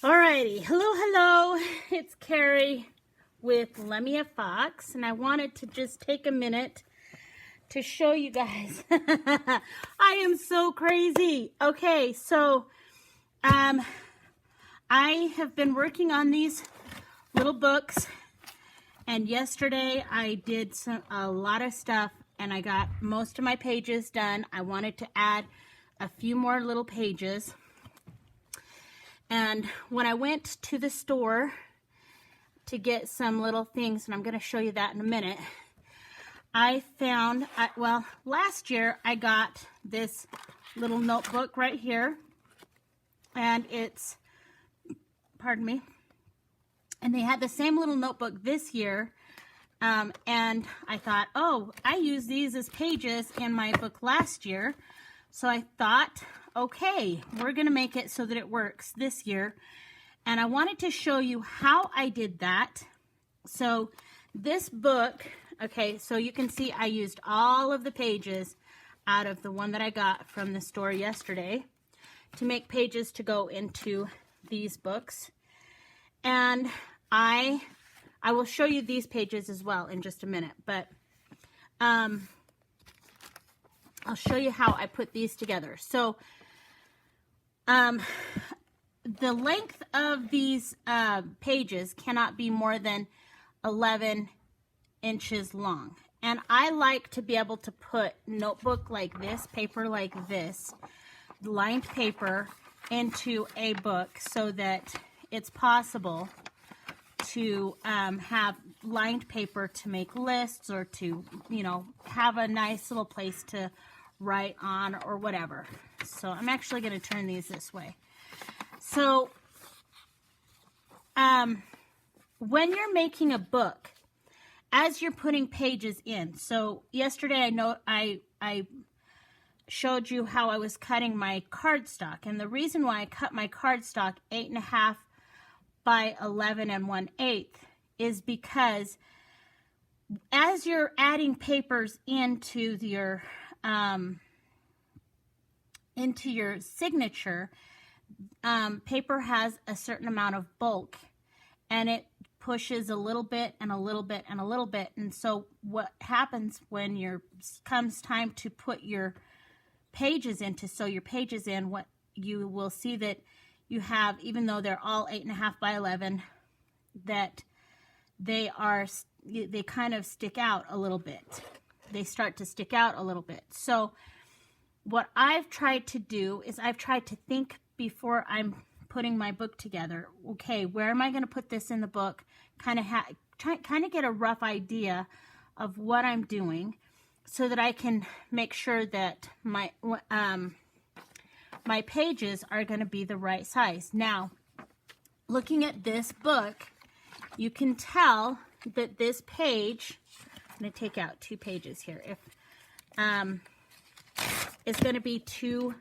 Alrighty, hello, it's Carrie with Lemia Fox, and I wanted to just take a minute to show you guys. I am so crazy. Okay, so I have been working on these little books, and yesterday I did a lot of stuff, and I got most of my pages done. I wanted to add a few more little pages. And when I went to the store to get some little things, and I'm going to show you that in a minute, I found, well, last year I got this little notebook right here, and it's, pardon me, and they had the same little notebook this year, and I thought, oh, I used these as pages in my book last year, so I thought, okay, we're going to make it so that it works this year. And I wanted to show you how I did that. So this book, okay, so you can see I used all of the pages out of the one that I got from the store yesterday to make pages to go into these books. And I will show you these pages as well in just a minute, but I'll show you how I put these together. So the length of these pages cannot be more than 11 inches long. And I like to be able to put notebook like this, paper like this, lined paper into a book so that it's possible to have lined paper to make lists or to, you know, have a nice little place to write on or whatever. So I'm actually going to turn these this way. So when you're making a book, as you're putting pages in, so yesterday I showed you how I was cutting my cardstock, and the reason why I cut my cardstock 8.5 by 11 1/8 is because as you're adding papers into your signature, paper has a certain amount of bulk, and it pushes a little bit and a little bit and a little bit. And so what happens when comes time to put your pages in, to sew your pages in, what you will see that you have, even though they're all 8.5 by 11, that they kind of stick out a little bit. They start to stick out a little bit. So what I've tried to do is I've tried to think before I'm putting my book together. Okay, where am I going to put this in the book? Kind of get a rough idea of what I'm doing so that I can make sure that my pages are going to be the right size. Now, looking at this book, you can tell that this page, I'm going to take out 2 pages here. If it's going to be 2.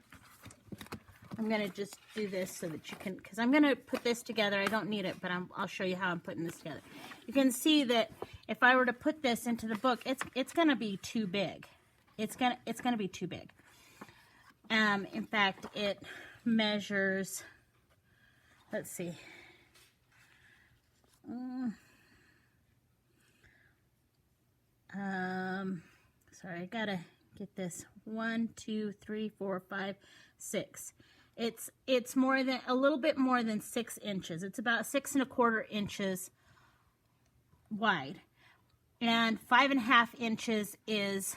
I'm going to just do this so that you can, because I'm going to put this together. I don't need it, but I'll show you how I'm putting this together. You can see that if I were to put this into the book, it's going to be too big. It's going to be too big. In fact, it measures, let's see. Sorry, I got to get this. 1, 2, 3, 4, 5, 6. It's more than a little bit more than 6 inches. It's about 6.25 inches wide, and 5.5 inches is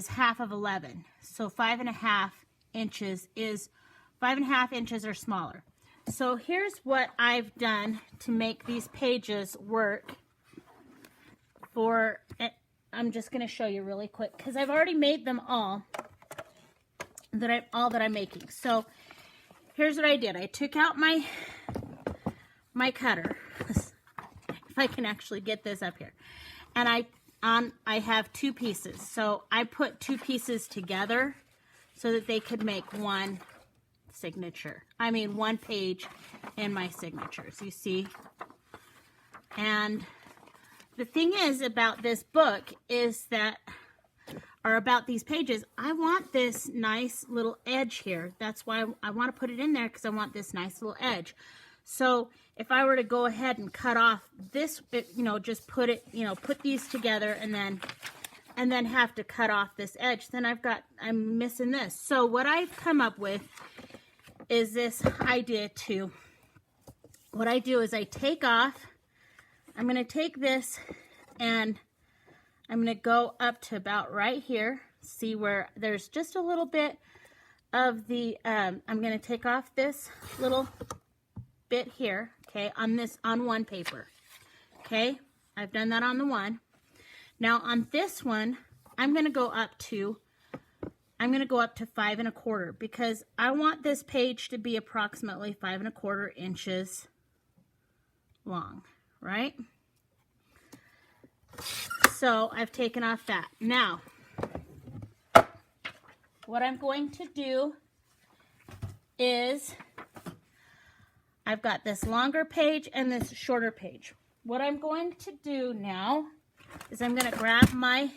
half of 11. So 5.5 inches is 5.5 inches or smaller. So here's what I've done to make these pages work for. I'm just going to show you really quick because I've already made them all that I'm making. So here's what I did. I took out my cutter, if I can actually get this up here, and I have 2 pieces. So I put 2 pieces together so that they could make one page in my signatures, you see. And the thing is about this book is that or about these pages, I want this nice little edge here. That's why I want to put it in there, because I want this nice little edge. So if I were to go ahead and cut off this, you know, just put it, you know, put these together and then have to cut off this edge, then I'm missing this. So what I've come up with is this idea too. What I do is I take off, I'm going to take this and I'm going to go up to about right here. See where there's just a little bit of the, I'm going to take off this little bit here, okay, on one paper. Okay, I've done that on the one. Now on this one, I'm going to go up to 5 1/4, because I want this page to be approximately 5 1/4 inches long, right? So I've taken off that. Now, what I'm going to do is, I've got this longer page and this shorter page. What I'm going to do now is I'm going to grab my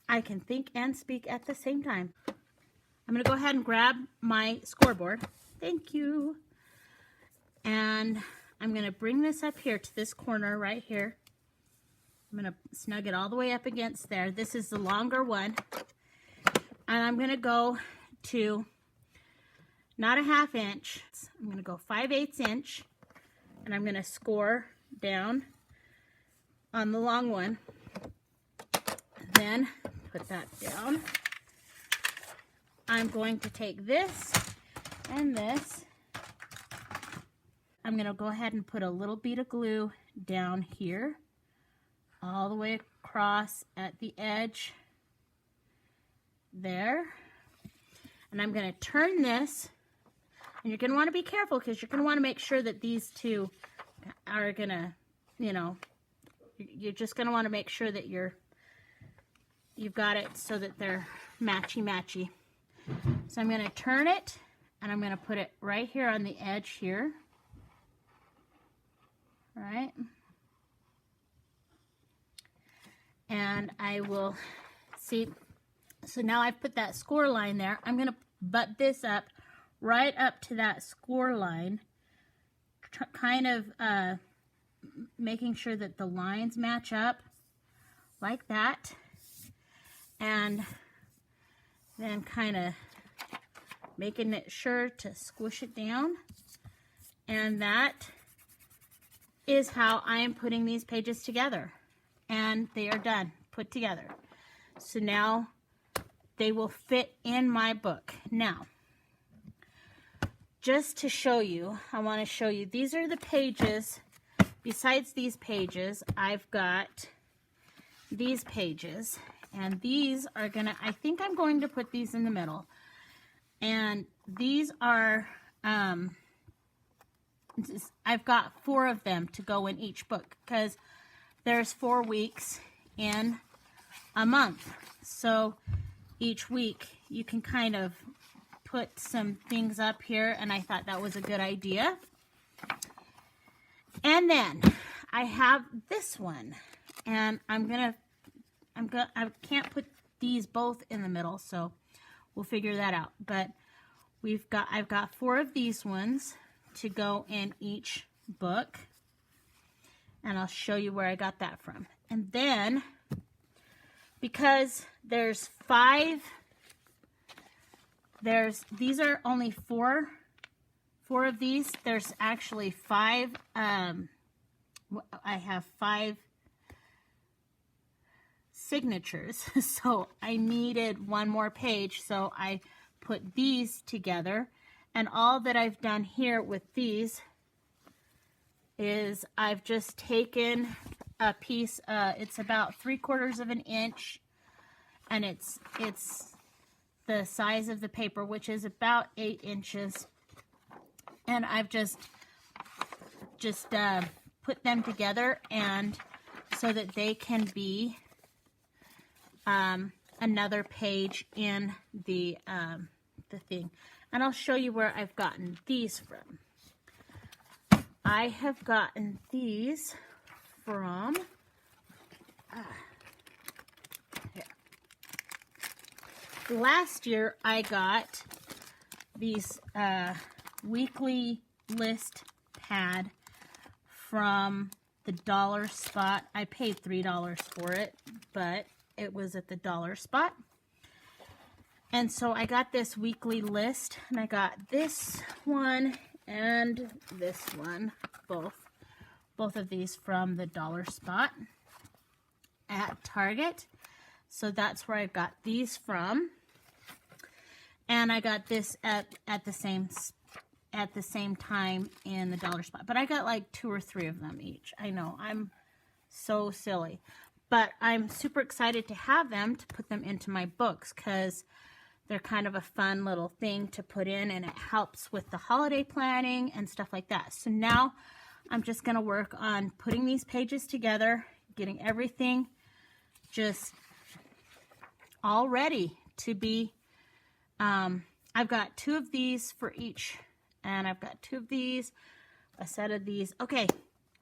I can think and speak at the same time. I'm going to go ahead and grab my scoreboard. Thank you. And I'm going to bring this up here to this corner right here. I'm going to snug it all the way up against there. This is the longer one. And I'm going to go to not a 1/2 inch. I'm going to go 5/8 inch. And I'm going to score down on the long one. Then put that down. I'm going to take this and this. I'm going to go ahead and put a little bead of glue down here, all the way across at the edge there. And I'm going to turn this, and you're going to want to be careful, because you're going to want to make sure that these two are going to, you know, you're just going to want to make sure that you've got it so that they're matchy-matchy. So I'm going to turn it, and I'm going to put it right here on the edge here. Right? And I will see, so now I've put that score line there. I'm going to butt this up right up to that score line, kind of making sure that the lines match up like that, and then kind of making it sure to squish it down. And that is how I am putting these pages together, and they are done, put together. So now they will fit in my book. Now, just to show you, I want to show you, these are the pages. Besides these pages, I've got these pages, and these are gonna, I think I'm going to put these in the middle. And these are, I've got 4 of them to go in each book, because there's 4 weeks in a month. So each week you can kind of put some things up here, and I thought that was a good idea. And then I have this one, and I can't put these both in the middle, so we'll figure that out. But I've got 4 of these ones to go in each book, and I'll show you where I got that from. And then, because there's 5, these are only 4 of these. There's actually 5, I have 5 signatures, so I needed one more page, so I put these together. And all that I've done here with these is I've just taken a piece, it's about 3/4 of an inch, and it's the size of the paper, which is about 8 inches. And I've just put them together, and so that they can be another page in the thing. And I'll show you where I've gotten these from. I have gotten these from here. Last year I got these weekly list pad from the Dollar Spot. I paid $3 for it, but it was at the Dollar Spot. And so I got this weekly list, and I got this one and this one, both of these from the Dollar Spot at Target. So that's where I got these from. And I got this at the same time in the Dollar Spot. But I got like 2 or 3 of them each. I know, I'm so silly. But I'm super excited to have them, to put them into my books, because they're kind of a fun little thing to put in, and it helps with the holiday planning and stuff like that. So now I'm just going to work on putting these pages together, getting everything just all ready to be. I've got 2 of these for each, and I've got 2 of these, a set of these. Okay,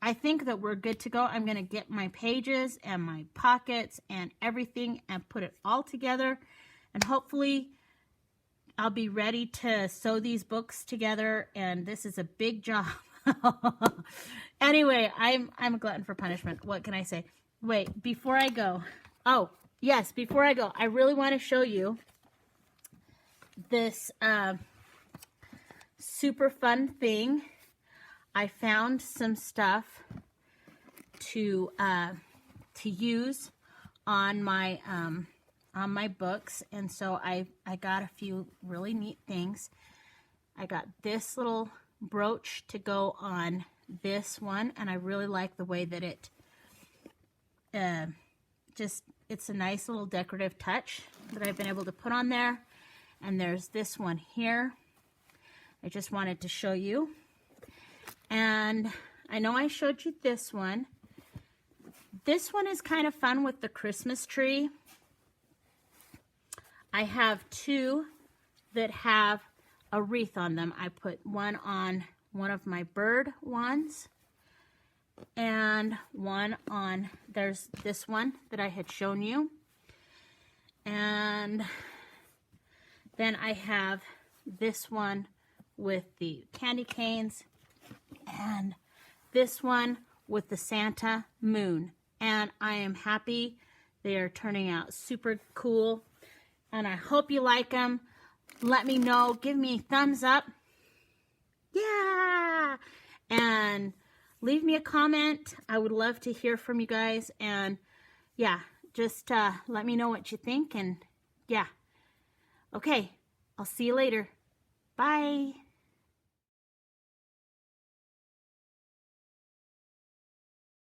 I think that we're good to go. I'm going to get my pages and my pockets and everything and put it all together, and hopefully I'll be ready to sew these books together, and this is a big job. Anyway, I'm a glutton for punishment. What can I say? Wait, before I go. Oh, yes, before I go, I really want to show you this super fun thing. I found some stuff to use on my books, and so I got a few really neat things. I got this little brooch to go on this one, and I really like the way that it it's a nice little decorative touch that I've been able to put on there. And there's this one here. I just wanted to show you. And I know I showed you this one. This one is kind of fun with the Christmas tree. I have 2 that have a wreath on them. I put one on one of my bird ones, and one on, there's this one that I had shown you. And then I have this one with the candy canes, and this one with the Santa moon. And I am happy. They are turning out super cool, and I hope you like them. Let me know. Give me a thumbs up. Yeah! And leave me a comment. I would love to hear from you guys. And yeah, just let me know what you think. And yeah. Okay, I'll see you later. Bye.